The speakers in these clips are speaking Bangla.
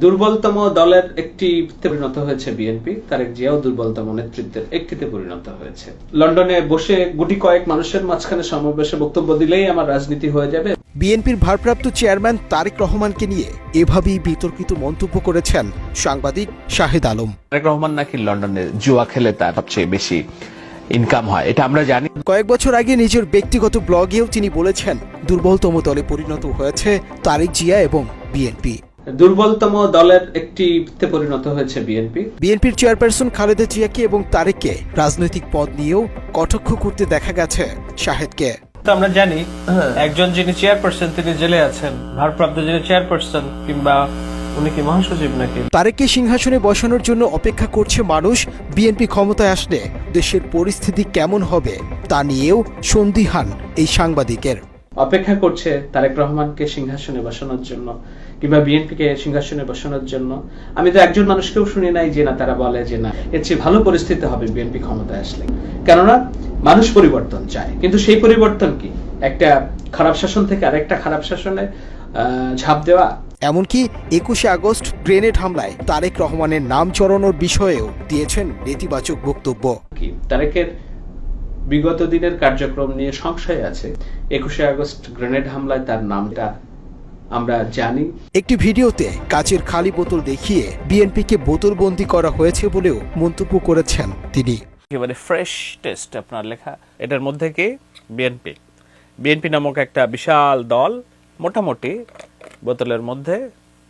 দুর্বলতম দলের একটি পরিণত হয়েছে বিএনপি। তারেক জিয়াও দুর্বলতম নেতৃত্বের একটিতে পরিণত হয়েছে। লন্ডনে বসে গুটি কয়েক মানুষের মাঝখানে সমাবেশে বক্তব্য দিলেই আমার রাজনীতি হয়ে যাবে। বিএনপির ভারপ্রাপ্ত চেয়ারম্যান তারেক রহমানকে নিয়ে এভাবেই বিতর্কিত মন্তব্য করেছেন সাংবাদিক শাহেদ আলম। তারেক রহমান নাকি লন্ডনে জুয়া খেলে তার সবচেয়ে বেশি ইনকাম হয়, এটা আমরা জানি। কয়েক বছর আগে নিজের ব্যক্তিগত ব্লগেও তিনি বলেছেন দুর্বলতম দলে পরিণত হয়েছে তারেক জিয়া এবং বিএনপি। দুর্বলতম দলের একটিতে পরিণত হয়েছে বিএনপি। বিএনপির চেয়ারপারসন খালেদা জিয়াকে এবং তারেককে রাজনৈতিক পদ নিয়েও কটাক্ষ করতে দেখা গেছে শাহেদকে। আমরা জানি একজন যিনি চেয়ারপারসন তিনি জেলে আছেন, ভারপ্রাপ্ত যিনি চেয়ারপারসন কিংবা উনি কি মহাসচিব নাকি। তারেককে সিংহাসনে বসানোর জন্য অপেক্ষা করছে মানুষ। বিএনপি ক্ষমতায় আসলে দেশের পরিস্থিতি কেমন হবে তা নিয়েও সন্দিহান এই সাংবাদিকের। অপেক্ষা করছে তারেক রহমানকে সিংহাসনে বসানোর জন্য কিংবা বিএনপিকে সিংহাসনে বসানোর জন্য। আমি তো একজন মানুষকেও শুনি নাই যে না তারা বলে যে না এর চেয়ে ভালো পরিস্থিতি হবে বিএনপি ক্ষমতায় আসলে। কেননা মানুষ পরিবর্তন চায়, কিন্তু সেই পরিবর্তন কি একটা খারাপ শাসন থেকে আরেকটা খারাপ শাসনে ঝাঁপ দেওয়া? এমনকি 21শে আগস্ট গ্রেনেড হামলায় তারেক রহমানের নাম চড়ানোর বিষয়েও দিয়েছেন নেতিবাচক বক্তব্য। কি তারেকের বিগত দিনের কার্যক্রম নিয়ে সংশয় আছে। 21শে আগস্ট গ্রেনেড হামলায় তার নামটা আমরা জানি। একটি ভিডিওতে কাচের খালি বোতল দেখিয়ে বিএনপিকে বোতলবন্দি করা হয়েছে বলেও মন্তব্য করেছেন তিনি। একেবারে ফ্রেশ টেস্ট আপনার লেখা। এটার মধ্যে কি বিএনপি নামক একটা বিশাল দল মোটামুটি বোতলের মধ্যে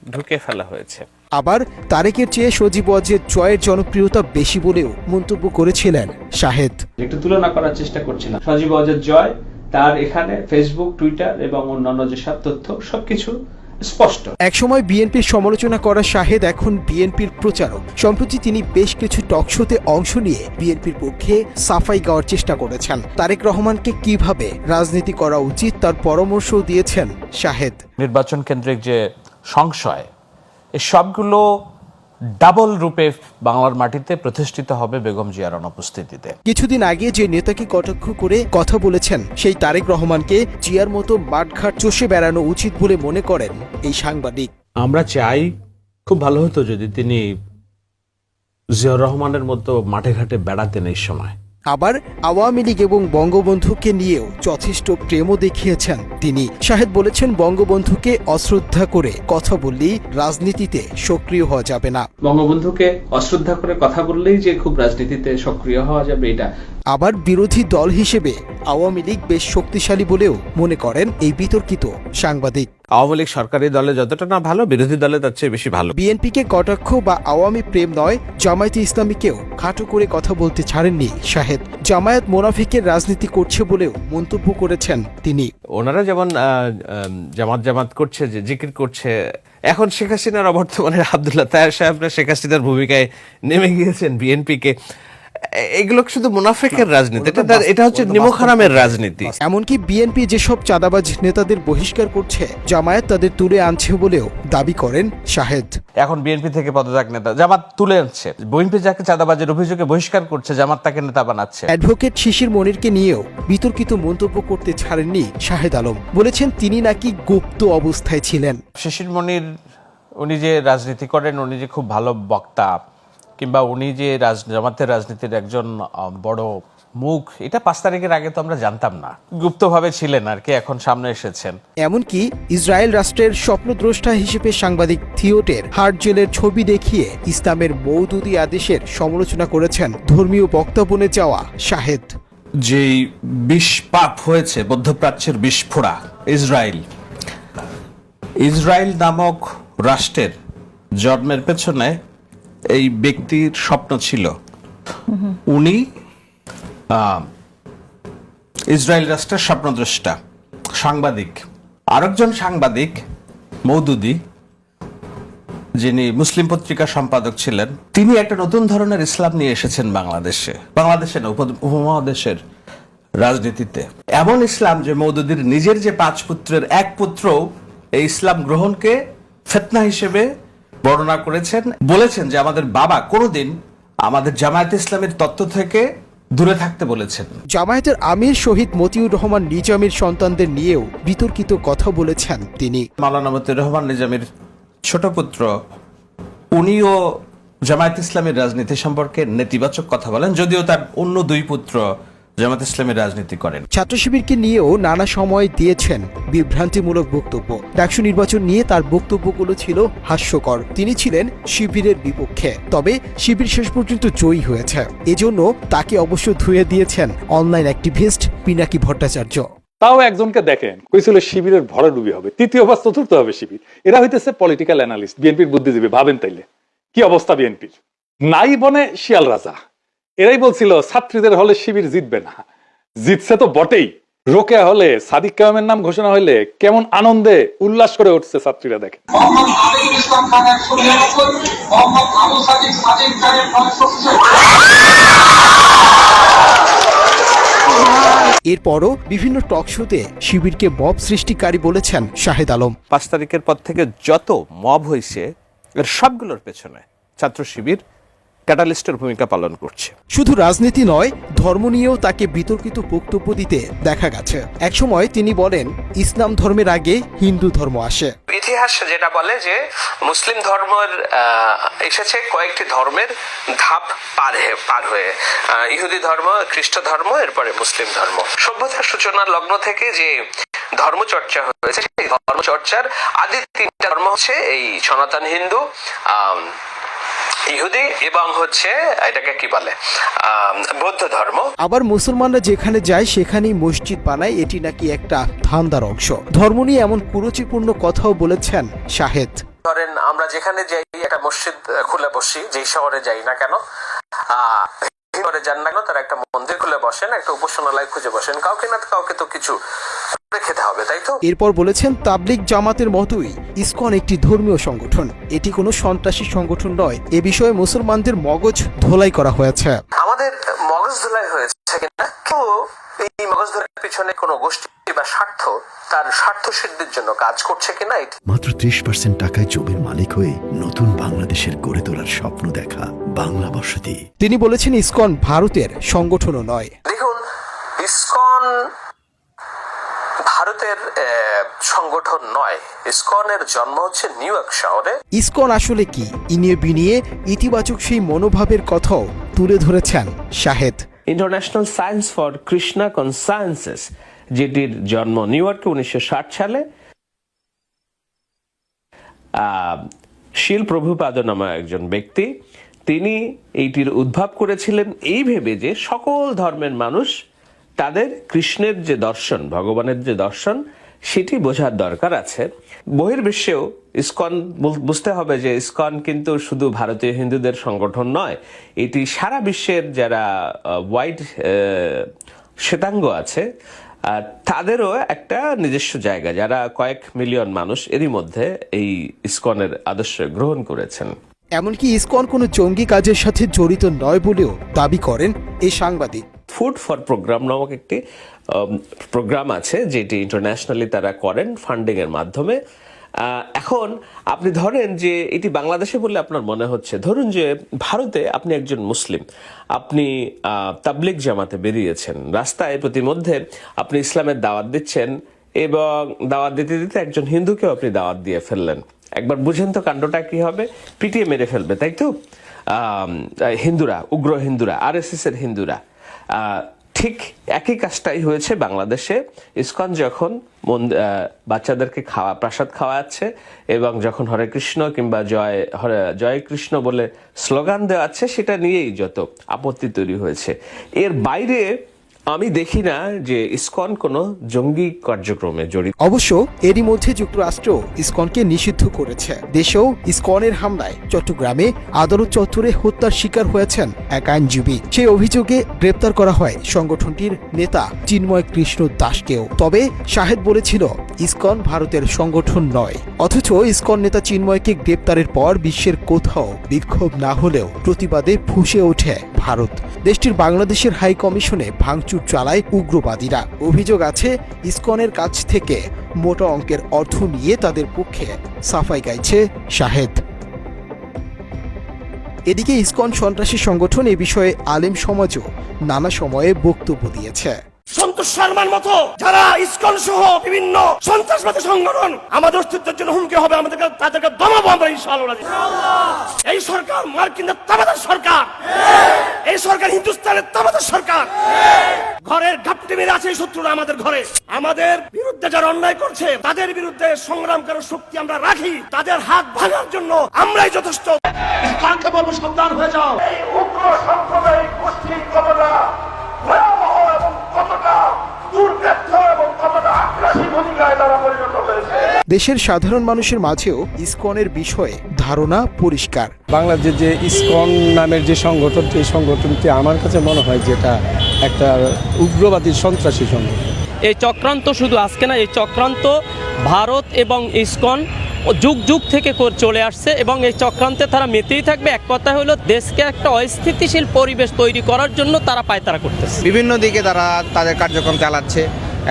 ঢুকে ফেলা হয়েছে। আবার তারেকের চেয়ে সজীব ওয়াজেদ জয়ের জনপ্রিয়তা বেশি বলেও মন্তব্য করেছিলেন শাহেদ। একটু তুলনা করার চেষ্টা করছিলাম। সজীব ওয়াজেদ জয়, তার এখানে ফেসবুক, টুইটার এবং অন্যান্য যেসব তথ্য সবকিছু স্পষ্ট। একসময় বিএনপির সমালোচনা করা শাহেদ এখন বিএনপির প্রচারক। সম্প্রতি তিনি বেশ কিছু টকশোতে অংশ নিয়ে বিএনপির পক্ষে সাফাই গাওয়ার চেষ্টা করেছেন। তারেক রহমানকে কিভাবে রাজনীতি করা উচিত তার পরামর্শ দিয়েছেন শাহেদ। নির্বাচন কেন্দ্রিক যে সংশয়, এই সবগুলো ডাবল রূপে বাংলার মাটিতে প্রতিষ্ঠিত হবে বেগম জিয়ার অনুপস্থিতিতে। কিছুদিন আগে যে নেতাকে কটাক্ষ করে কথা বলেছেন সেই তারেক রহমানকে জিয়ার মতো মাঠঘাট চষে বেড়ানো উচিত বলে মনে করেন এই সাংবাদিক। আমরা চাই খুব ভালো হতো যদি তিনি জিয়াউর রহমানের মতো মাঠে ঘাটে বেড়াতেন এই সময়। আবার আওয়ামী লীগ এবং বঙ্গবন্ধুকে নিয়েও যথেষ্ট প্রেমও দেখিয়েছেন তিনি। শাহেদ বলেছেন বঙ্গবন্ধুকে অশ্রদ্ধা করে কথা বললেই রাজনীতিতে সক্রিয় হওয়া যাবে না। বঙ্গবন্ধুকে অশ্রদ্ধা করে কথা বললেই যে খুব রাজনীতিতে সক্রিয় হওয়া যাবে এটা। আবার বিরোধী দল হিসেবে আওয়ামী লীগ বেশ শক্তিশালী বলেও মনে করেন এই বিতর্কিত সাংবাদিক। আওয়ামী লীগ সরকারি দলে যতটা না ভালো, বিরোধী দলে তার চেয়ে বেশি ভালো। বিএনপিকে কটাক্ষ বা আওয়ামী প্রেম নয়, জামায়াতে ইসলামীকেও খাটো করে কথা বলতে ছাড়েননি শাহেদ। জামায়াত মোনাফিকের রাজনীতি করছে বলেও মন্তব্য করেছেন তিনি। ওনারা যেমন জামাত করছে, যে জিকির করছে, এখন শেখ হাসিনার অবর্তমানের আব্দুল্লাহ তাহের সাহেবরা শেখ হাসিনার ভূমিকায় নেমে গিয়েছেন বিএনপিকে। এগুলো শুধু মুনাফিকের রাজনীতি, এটা হচ্ছে নিমক হারামের রাজনীতি। এমনকি বিএনপি যেসব চাঁদাবাজ নেতাদের বহিষ্কার করছে জামায়াত তাদের তুলে আনছে বলেও দাবি করেন শাহেদ। এখন বিএনপি থেকে পদত্যাগ নেতা জামাত তুলে আনছে, বিএনপি যাকে চাঁদাবাজের অভিযোগে বহিষ্কার করছে জামাত তাকে নেতা বানাচ্ছে। অ্যাডভোকেট শিশির মনিরকে নিয়েও বিতর্কিত মন্তব্য করতে ছাড়েননি শাহেদ আলম। বলেছেন তিনি নাকি গুপ্ত অবস্থায় ছিলেন। শিশির মনির উনি যে রাজনীতি করেন, উনি যে খুব ভালো বক্তা কিংবা উনি যে জামাতের রাজনীতির একজন বড় মুখ, এটা 5 তারিখের আগে তো আমরা জানতাম না। গুপ্তভাবে ছিলেন আর কি, এখন সামনে এসেছেন। এমনকি ইসরায়েল রাষ্ট্রের স্বপ্নদ্রষ্টা হিসেবে সাংবাদিক থিওটের হার্টজেলের ছবি দেখিয়ে ইসলামের মওদুদি আদেশের সমালোচনা করেছেন ধর্মীয় বক্তা বনে যাওয়া শাহেদ। যেই বিষপাপ হয়েছে মধ্যপ্রাচ্যের বিস্ফোরা, ইসরায়েল নামক রাষ্ট্রের জন্মের পেছনে এই ব্যক্তির স্বপ্ন ছিল উনি ইসরায়েল রাষ্ট্রের স্বপ্নদ্রষ্টা সাংবাদিক। আরেকজন সাংবাদিক মওদুদি, যিনি মুসলিম পত্রিকা সম্পাদক ছিলেন, তিনি একটা নতুন ধরনের ইসলাম নিয়ে এসেছেন বাংলাদেশে না, উপমহাদেশের রাজনীতিতে। এমন ইসলাম যে মওদুদির নিজের যে 5 পুত্রের এক পুত্র এই ইসলাম গ্রহণকে ফিতনা হিসেবে বর্ণনা করেছেন, বলেছেন যে আমাদের বাবা কোনোদিন আমাদের জামায়াতে ইসলামের তত্ত্ব থেকে দূরে থাকতে বলেছেন। জামায়াতের আমির শহীদ মতিউর রহমান নিজামীর সন্তানদের নিয়েও বিতর্কিত কথা বলেছেন তিনি। মাওলানা মতিউর রহমান নিজামীর ছোট পুত্র উনিও জামায়াত ইসলামের রাজনীতি সম্পর্কে নেতিবাচক কথা বলেন, যদিও তার অন্য দুই পুত্র জামায়াত ইসলামের রাজনীতি করেন। ছাত্র শিবিরকে নিয়েও নানা সময় দিয়েছেন বিভ্রান্তিমূলক বক্তব্য। ডাকসু নির্বাচন নিয়ে তার বক্তব্যগুলো ছিল হাস্যকর। তিনি ছিলেন শিবিরের বিপক্ষে, তবে শিবির শেষ পর্যন্ত জয়ী হয়েছে। এজন্য তাকে অবশ্য ধুয়ে দিয়েছেন অনলাইন অ্যাক্টিভিস্ট পিনাকি ভট্টাচার্য। তাও একজনকে দেখেন কইছিল শিবিরের ভরাডুবি হবে, তৃতীয় বা চতুর্থ হবে শিবির। এরা হইতেছে পলিটিক্যাল অ্যানালিস্ট, বিএনপির বুদ্ধিজীবী। ভাবেন তাইলে কি অবস্থা বিএনপির। নাই বনে শিয়াল রাজা, এরাই বলছিল ছাত্রীদের হলে শিবির জিতবে না, জিতছে তো বটেই। রোকেয়া হলে সাদিক কায়েমের নাম ঘোষণা হইলে কেমন আনন্দে উল্লাস করে উঠছে ছাত্রীরা, দেখেন। এরপরও বিভিন্ন টক শোতে শিবিরকে মব সৃষ্টিকারী বলেছেন শাহেদ আলম। 5 তারিখের পর থেকে যত মব হয়েছে এর সবগুলোর পেছনে ছাত্র শিবির ক্যাটালিস্টের ভূমিকা পালন করছে। শুধু রাজনীতি নয়, ধর্ম নিয়েও তাকে বিতর্কিত বক্তব্য দিতে দেখা গেছে। একসময় তিনি বলেন, ইসলাম ধর্মের আগে হিন্দু ধর্ম আসে। ইতিহাস যেটা বলে যে মুসলিম ধর্মের এসেছে কয়েকটি ধর্মের ধাপ পার হয়ে, ইহুদি ধর্ম, খ্রিস্ট ধর্ম, এরপরে মুসলিম ধর্ম। সভ্যতার সূচনার লগ্ন থেকে যে ধর্মচর্চা হয়েছে, সেই ধর্মচর্চার আদি 3টা ধর্ম হচ্ছে এই সনাতন হিন্দু, ইহুদি এবং হচ্ছে এটাকে কি বলে বৌদ্ধ ধর্ম। আবার মুসলমানরা যেখানে যায় সেখানেই মসজিদ বানায়, এটি নাকি একটা ধান্দার অংশ। ধর্ম নিয়ে এমন কুরুচিপূর্ণ কথাও বলেছেন শাহেদ। ধরেন আমরা যেখানে যাই একটা মসজিদ খুলে বসি, যেই শহরে যাই না কেন, শহরে যান না কেন, তারা একটা মন্দির খুলে বসেন, একটা উপাসনালয় খুঁজে বসেন, কাউকে না কাউকে তো কিছু খেতে হবে, তাই তো? এরপর বলেছেন, তাবলিগ জামাতের মতোই ইসকন একটি ধর্মীয় সংগঠন, এটি কোনো সন্ত্রাসী সংগঠন নয়। এ বিষয়ে মুসলমানদের মগজ ধোলাই করা হয়েছে। আমাদের মগজ ধোলাই হয়েছে কিনা, কেউ এই মগজ ধোলাইয়ের পিছনে কোনো গোষ্ঠী বা স্বার্থ তার স্বার্থ সিদ্ধির জন্য কাজ করছে কিনা। মাত্র 30% টাকায় জমির মালিক হয়ে নতুন বাংলাদেশের গড়ে তোলার স্বপ্ন দেখা বাংলা বসতি। তিনি বলেছেন, ইসকন ভারতের সংগঠনও নয়। দেখুন, ইসকন ভারতের সংগঠন নয়। ইসকনের জন্ম হচ্ছে নিউ ইয়র্ক শহরে। ইসকন আসলে কি, ইনিয়ে বিনিয়ে ইতিবাচক সেই মনোভাবের কথাও তুলে ধরেছেন Shahed. International science for Krishna consciousness, যেটির জন্ম নিউ ইয়র্কে 1960 সালে। শিল প্রভুপাদ নামে একজন ব্যক্তি, তিনি এইটির উদ্ভব করেছিলেন এই ভেবে যে সকল ধর্মের মানুষ তাদের কৃষ্ণের যে দর্শন, ভগবানের যে দর্শন, সেটি বোঝার দরকার আছে। বহির্বিশ্বেও ইসকন, বুঝতে হবে যে ইসকন কিন্তু শুধু ভারতীয় হিন্দুদের সংগঠন নয়, এটি সারা বিশ্বের যারা হোয়াইট শ্বেতাঙ্গ আছে তাদেরও একটা নিজস্ব জায়গা, যারা কয়েক মিলিয়ন মানুষ এরই মধ্যে এই ইসকনের আদর্শ গ্রহণ করেছেন। এমনকি ইসকন কোনো জঙ্গি কাজের সাথে জড়িত নয় বলেও দাবি করেন এই সাংবাদিক। ফুড ফর প্রোগ্রাম নামক একটি প্রোগ্রাম আছে, যেটি ইন্টারন্যাশনালি তারা করেন ফান্ডিং এর মাধ্যমে। এখন আপনি ধরেন যে এটি বাংলাদেশে বললে আপনার মনে হচ্ছে, ধরুন যে ভারতে আপনি একজন মুসলিম, আপনি তাবলিগ জামাতে বেরিয়েছেন, রাস্তায় প্রতিমধ্যে আপনি ইসলামের দাওয়াত দিচ্ছেন এবং দাওয়াত দিতে দিতে একজন হিন্দুকেও আপনি দাওয়াত দিয়ে ফেললেন। একবার বুঝেন তো কাণ্ডটা কি হবে, পিটিয়ে মেরে ফেলবে, তাই তো? হিন্দুরা, উগ্র হিন্দুরা, আরএসএস এর হিন্দুরা। ঠিক একই কাজটাই হয়েছে বাংলাদেশে। ইসকন যখন বাচ্চাদেরকে প্রসাদ খাওয়াচ্ছে এবং যখন হরে কৃষ্ণ কিংবা জয় কৃষ্ণ বলে স্লোগান দেওয়াচ্ছে, সেটা নিয়েই যত আপত্তি তৈরি হয়েছে। এর বাইরে আমি দেখি না যে ইসকন কোনো জঙ্গি কার্যক্রমে জড়িত। অবশ্য এরই মধ্যে যুক্তরাষ্ট্র ইসকনকে নিষিদ্ধ করেছে। দেশেও ইসকনের হামলায় চট্টগ্রামে আদালত চত্বরে হত্যার শিকার হয়েছেন এক আইনজীবী। সেই অভিযোগে গ্রেপ্তার করা হয় সংগঠনটির নেতা চিন্ময় কৃষ্ণ দাসকেও। তবে শাহেদ বলেছিল, ইসকন ভারতের সংগঠন নয়। অথচ ইসকন নেতা চিন্ময়কে গ্রেপ্তারের পর বিশ্বের কোথাও বিক্ষোভ না হলেও প্রতিবাদে ফুঁসে ওঠে ভারত। দেশটির বাংলাদেশের হাই কমিশনে ভাঙচুর চালায় উগ্রবাদীরা। অভিযোগ আছে, ইসকনের কাছ থেকে মোটা অঙ্কের অর্থ নিয়ে তাদের পক্ষে সাফাই গাইছে শাহেদ। এদিকে ইসকন সন্ত্রাসী সংগঠন, এ বিষয়ে আলেম সমাজও নানা সময়ে বক্তব্য দিয়েছে। সন্তোষ শর্মার মতো যারা ইসকন সহ বিভিন্ন সন্ত্রাসবাদী সংগঠন আমাদের অস্তিত্বের জন্য হুমকি হবে, আমাদেরকে তাদেরকে দমাবো আমরা ইনশাআল্লাহ। এই সরকার মার্কিনের তাবাদার সরকার, এই সরকার হিন্দুস্তানের তাবাদার সরকার। ঘরের ঘাপটি মেরে আছে এই শত্রুরা আমাদের ঘরে। আমাদের বিরুদ্ধে যারা অন্যায় করছে তাদের বিরুদ্ধে সংগ্রাম করার শক্তি আমরা রাখি, তাদের হাত ভাঙার জন্য আমরাই যথেষ্ট। কাকে বলবো সাবধান হয়ে যাও। এই উগ্র সাম্প্রদায়িক গোষ্ঠী কতটা ভয়াবহ এবং কতটা দুর্বৃত্ত এবং কতটা আগ্রাসী ভূমিকায় তারা পরিণত হয়েছে। দেশের সাধারণ মানুষের মাঝেও ইসকনের বিষয়ে ধারণা পরিষ্কার। বাংলাদেশের যে ইসকন নামের যে সংগঠন, এই সংগঠনটি আমার কাছে মনে হয় যেটা একটা উগ্রবাদী সন্ত্রাসী সংগঠন। এই চক্রান্ত শুধু আজকে না, এই চক্রান্ত ভারত এবং ইসকন যুগ যুগ থেকে চলে আসছে এবং এই চক্রান্তে তারা মেতেই থাকবে। এক কথা হলো দেশকে একটা অস্থিতিশীল পরিবেশ তৈরি করার জন্য তারা পায়তারা করতেছে। বিভিন্ন দিকে তারা তাদের কার্যক্রম চালাচ্ছে।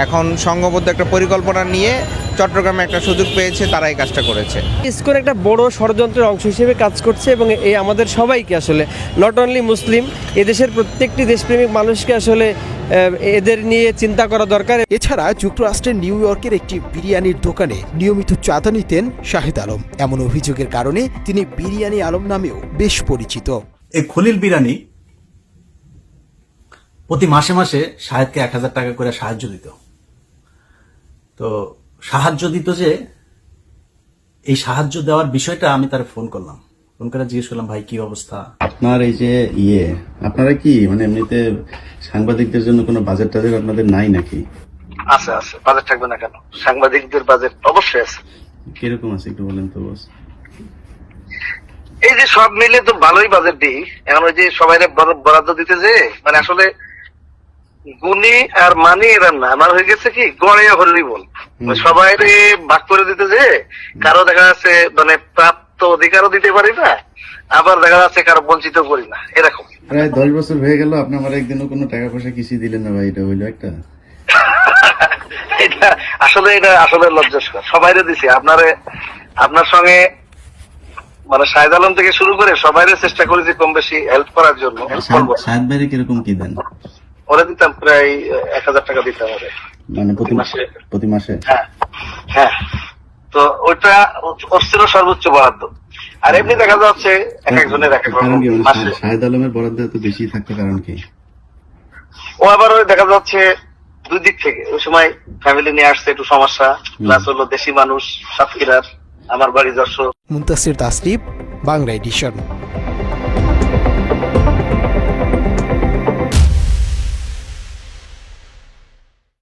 এখন সংঘবদ্ধ একটা পরিকল্পনা নিয়ে চট্টগ্রামে একটা সুযোগ পেয়েছে, তারা এই কাজটা করেছে। ইসকন একটা বড় ষড়যন্ত্রের অংশ হিসেবে কাজ করছে এবং এই আমাদের সবাইকে আসলে নট অনলি মুসলিম, এদেশের প্রত্যেকটি দেশপ্রেমিক মানুষকে আসলে এদের নিয়ে চিন্তা করা দরকার। এছাড়া যুক্তরাষ্ট্রের নিউ ইয়র্কের একটি বিরিয়ানির দোকানে নিয়মিত চাঁদা নিতেন শাহেদ আলম। এমন অভিযোগের কারণে তিনি বিরিয়ানি আলম নামেও বেশ পরিচিত। এই খলিল বিরানি প্রতি মাসে মাসে শাহেদকে 1000 টাকা করে সাহায্য দিত। তো সাহায্য দিত যে এই সাহায্য দেওয়ার বিষয়টা আমি তার ফোন করলাম, ফোন করে জিজ্ঞেস করলাম, ভাই কি অবস্থা আপনার এই যে আপনারা কি মানে এমনিতে সাংবাদিকদের জন্য কোনো বাজেট টাজেট আপনাদের নাই নাকি? আছে আছে, বাজেট থাকবে না কেন? সাংবাদিকদের বাজেট অবশ্যই আছে। কিরকম আছে একটু বলেন তো বস। এই যে সব মিলে তো ভালোই বাজেট দিই। এখন ওই যে সবাই বরাদ্দ দিতে যে মানে আসলে গুণী আর মানি এরা না, আমার হয়ে গেছে কি গড়ে হলি বল, সবাই ভাগ করে দিতে যে কারো দেখা যাচ্ছে মানে প্রাপ্ত অধিকারও দিতে পারি না, আবার দেখা যাচ্ছে কারো বঞ্চিত করি না, এরকম। প্রায় 10 বছর হয়ে গেল আপনি আমার একদিনও কোনো টাকা পয়সা কিছুই দিলেন না ভাই, এটা হইলো একটা এটা আসলে লজ্জাস্কর। সবাইরে দিছি, আপনার সঙ্গে মানে শাহেদ আলম থেকে শুরু করে সবাইরে চেষ্টা করেছি কম বেশি হেল্প করার জন্য। শাহেদ ভাইরে কিরকম কি দেন? ওরা দিতাম প্রায় 1000 টাকা দিতাম ওরে মানে প্রতি মাসে। হ্যাঁ, তো ওইটা ওর ছিল সর্বোচ্চ বরাদ্দ। আর এমনি দেখা যাচ্ছে এক একজনের এক এক রকম। শাহেদ আলমের বরাদ্দ এত বেশি থাকতো কারণ কি? ও আবার ওই দেখা যাচ্ছে দুই দিক থেকে, ওই সময় ফ্যামিলি নিয়ে আসছে একটু সমস্যা, প্লাস হলো দেশি মানুষ সাতক্ষীরার, আমার বাড়ি যশোর। মুনতাসির তাসরিফ, বাংলা এডিশন।